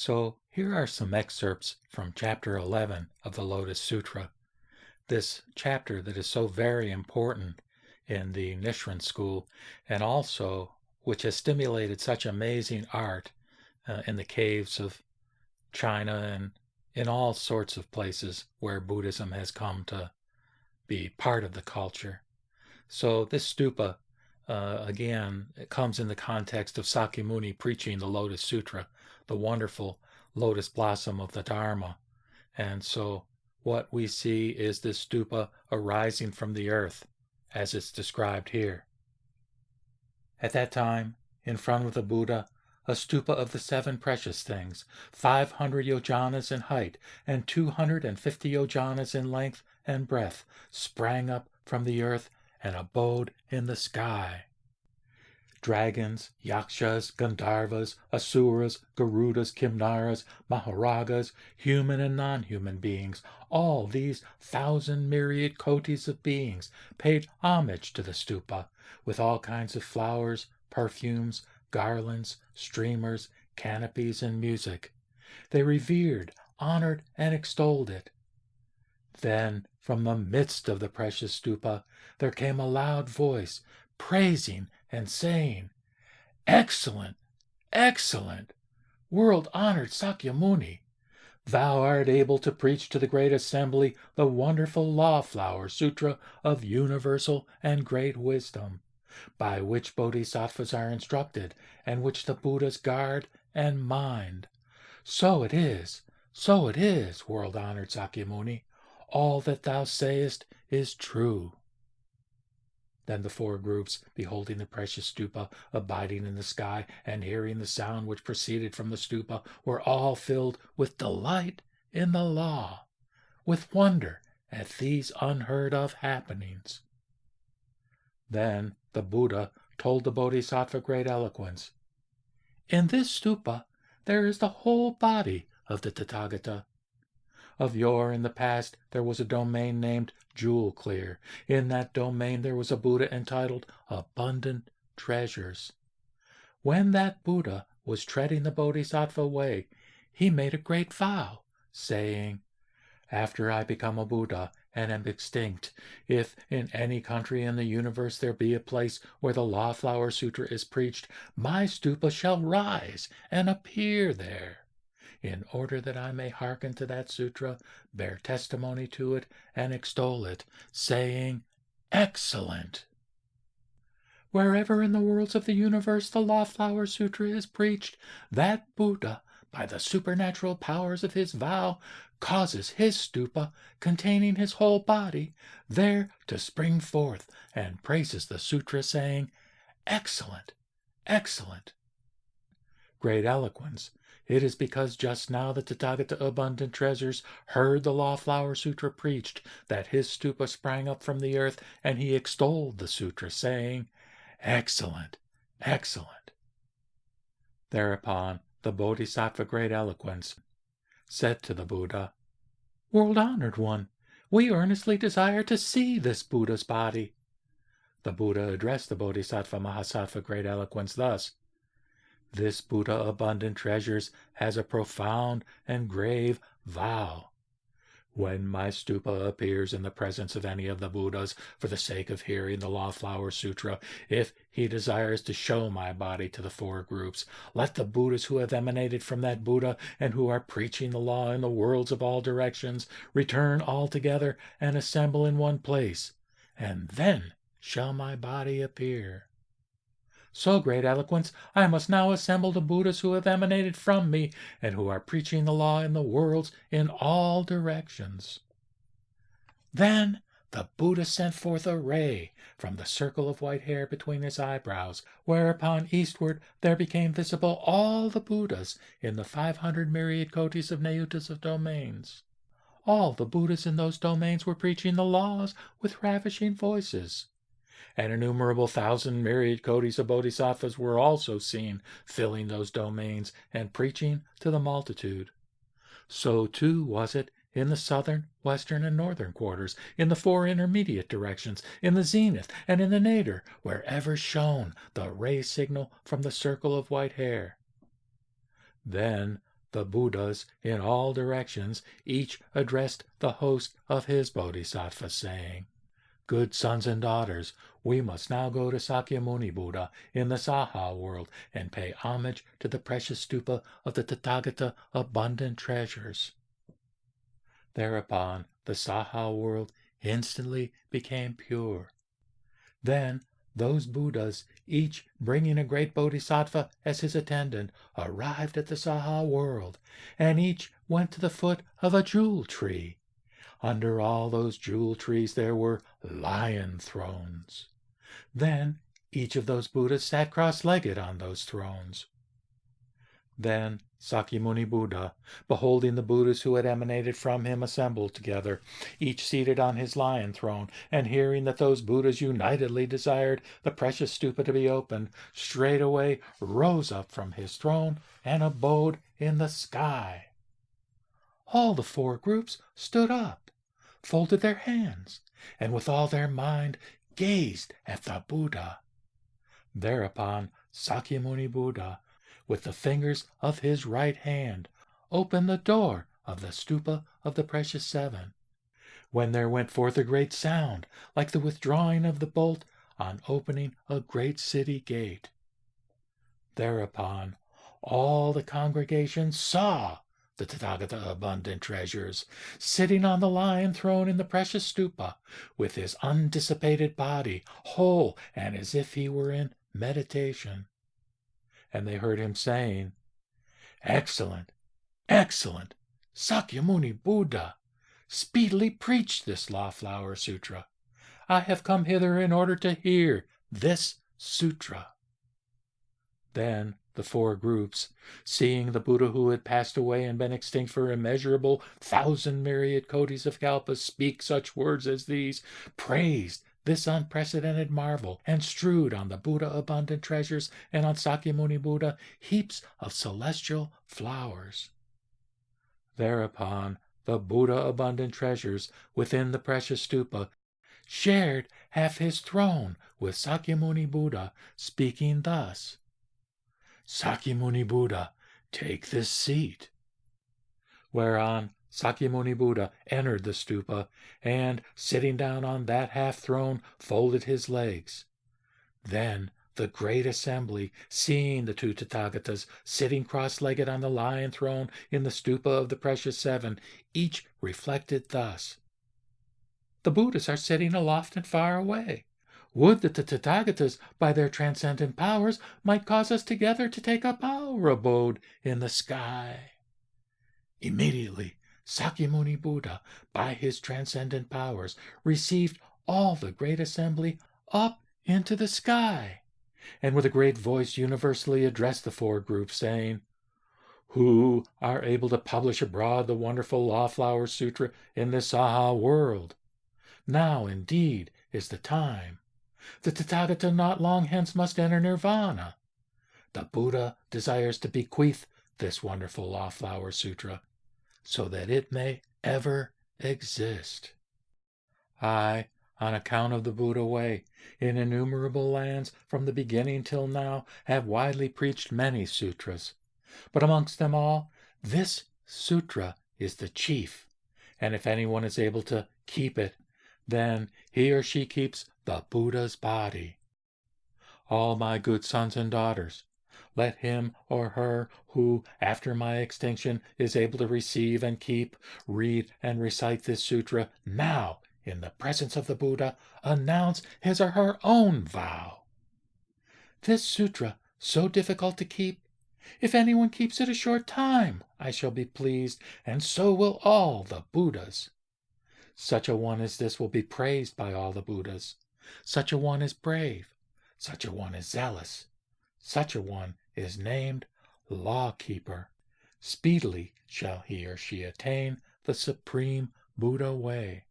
So here are some excerpts from chapter 11 of the Lotus Sutra. This chapter that is so very important in the Nichiren school, and also which has stimulated such amazing art in the caves of China and in all sorts of places where Buddhism has come to be part of the culture. So this stupa, again, it comes in the context of Sakyamuni preaching the Lotus Sutra, the wonderful lotus blossom of the Dharma. And so what we see is this stupa arising from the earth, as it's described here. At that time, in front of the Buddha, a stupa of the 7 precious things, 500 yojanas in height and 250 yojanas in length and breadth, sprang up from the earth and abode in the sky. Dragons, yakshas, gandharvas, asuras, garudas, kimnaras, maharagas, human and non-human beings, all these 1,000 myriad kotis of beings paid homage to the stupa with all kinds of flowers, perfumes, garlands, streamers, canopies, and music. They revered, honored, and extolled it. Then, from the midst of the precious stupa, there came a loud voice, praising and saying, "Excellent, excellent, world-honored Sakyamuni! Thou art able to preach to the great assembly the wonderful Flower Sutra of universal and great wisdom, by which bodhisattvas are instructed, and which the Buddhas guard and mind. So it is, world-honored Sakyamuni. All that thou sayest is true." Then the 4 groups, beholding the precious stupa abiding in the sky and hearing the sound which proceeded from the stupa, were all filled with delight in the law, with wonder at these unheard-of happenings. Then the Buddha told the Bodhisattva great eloquence, "In this stupa there is the whole body of the Tathagata. Of yore in the past there was a domain named Jewel Clear. In that domain there was a Buddha entitled Abundant Treasures. When that Buddha was treading the Bodhisattva way, he made a great vow, saying, 'After I become a Buddha and am extinct, if in any country in the universe there be a place where the Flower Sutra is preached, my stupa shall rise and appear there, in order that I may hearken to that sutra, bear testimony to it, and extol it, saying, Excellent! Wherever in the worlds of the universe the Flower Sutra is preached, that Buddha, by the supernatural powers of his vow, causes his stupa, containing his whole body, there to spring forth, and praises the sutra, saying, Excellent! Excellent!' Great eloquence! It is because just now the Tathagata Abundant Treasures heard the Flower Sutra preached that his stupa sprang up from the earth, and he extolled the sutra, saying, Excellent! Excellent!" Thereupon the Bodhisattva Great Eloquence said to the Buddha, "World-honored one, we earnestly desire to see this Buddha's body." The Buddha addressed the Bodhisattva Mahasattva Great Eloquence thus, "This Buddha Abundant Treasures has a profound and grave vow. When my stupa appears in the presence of any of the Buddhas for the sake of hearing the Flower Sutra, if he desires to show my body to the 4 groups, let the Buddhas who have emanated from that Buddha and who are preaching the law in the worlds of all directions return all together and assemble in one place, and then shall my body appear. So, Great Eloquence, I must now assemble the Buddhas who have emanated from me and who are preaching the law in the worlds in all directions." Then the Buddha sent forth a ray from the circle of white hair between his eyebrows, whereupon eastward there became visible all the Buddhas in the 500 myriad kotis of Nayutas of domains. All the Buddhas in those domains were preaching the laws with ravishing voices. And innumerable 1,000 myriad kotis of bodhisattvas were also seen filling those domains and preaching to the multitude. So too was it in the southern, western, and northern quarters, in the 4 intermediate directions, in the zenith, and in the nadir, wherever shone the ray signal from the circle of white hair. Then the Buddhas in all directions each addressed the host of his bodhisattva, saying, "Good sons and daughters, we must now go to Sakyamuni Buddha in the Saha world and pay homage to the precious stupa of the Tathagata abundant treasures." Thereupon the Saha world instantly became pure. Then those Buddhas, each bringing a great bodhisattva as his attendant, arrived at the Saha world, and each went to the foot of a jewel tree. Under all those jewel trees there were lion thrones. Then each of those Buddhas sat cross-legged on those thrones. Then Sakyamuni Buddha, beholding the Buddhas who had emanated from him assembled together, each seated on his lion throne, and hearing that those Buddhas unitedly desired the precious stupa to be opened, straightway rose up from his throne and abode in the sky. All the four groups stood up, folded their hands, and with all their mind gazed at the Buddha. Thereupon Sakyamuni Buddha, with the fingers of his right hand, opened the door of the stupa of the precious seven, when there went forth a great sound, like the withdrawing of the bolt on opening a great city gate. Thereupon all the congregation saw the Tathagata abundant treasures, sitting on the lion throne in the precious stupa, with his undissipated body whole and as if he were in meditation. And they heard him saying, "Excellent, excellent, Sakyamuni Buddha, speedily preach this Flower Sutra. I have come hither in order to hear this sutra." Then the four groups, seeing the Buddha who had passed away and been extinct for immeasurable thousand myriad kotis of kalpas speak such words as these, praised this unprecedented marvel, and strewed on the Buddha abundant treasures and on Sakyamuni Buddha heaps of celestial flowers. Thereupon the Buddha abundant treasures within the precious stupa shared half his throne with Sakyamuni Buddha, speaking thus, "Sakyamuni Buddha, take this seat." Whereon Sakyamuni Buddha entered the stupa, and, sitting down on that half-throne, folded his legs. Then the great assembly, seeing the two Tathagatas sitting cross-legged on the lion throne in the stupa of the precious seven, each reflected thus, "The Buddhas are sitting aloft and far away. Would that the Tathagatas, by their transcendent powers, might cause us together to take up our abode in the sky." Immediately Sakyamuni Buddha, by his transcendent powers, received all the great assembly up into the sky, and with a great voice universally addressed the four groups, saying, "Who are able to publish abroad the wonderful Flower Sutra in this Saha world? Now, indeed, is the time. The Tathagata not long hence must enter nirvana. The Buddha desires to bequeath this wonderful Flower Sutra, so that it may ever exist. I, on account of the Buddha way, in innumerable lands from the beginning till now, have widely preached many sutras. But amongst them all, this sutra is the chief, and if anyone is able to keep it, then he or she keeps the Buddha's body. All my good sons and daughters, let him or her who, after my extinction, is able to receive and keep, read and recite this sutra, now, in the presence of the Buddha, announce his or her own vow. This sutra, so difficult to keep, if anyone keeps it a short time, I shall be pleased, and so will all the Buddhas. Such a one as this will be praised by all the Buddhas. Such a one is brave. Such a one is zealous. Such a one is named Lawkeeper. Speedily shall he or she attain the supreme Buddha way.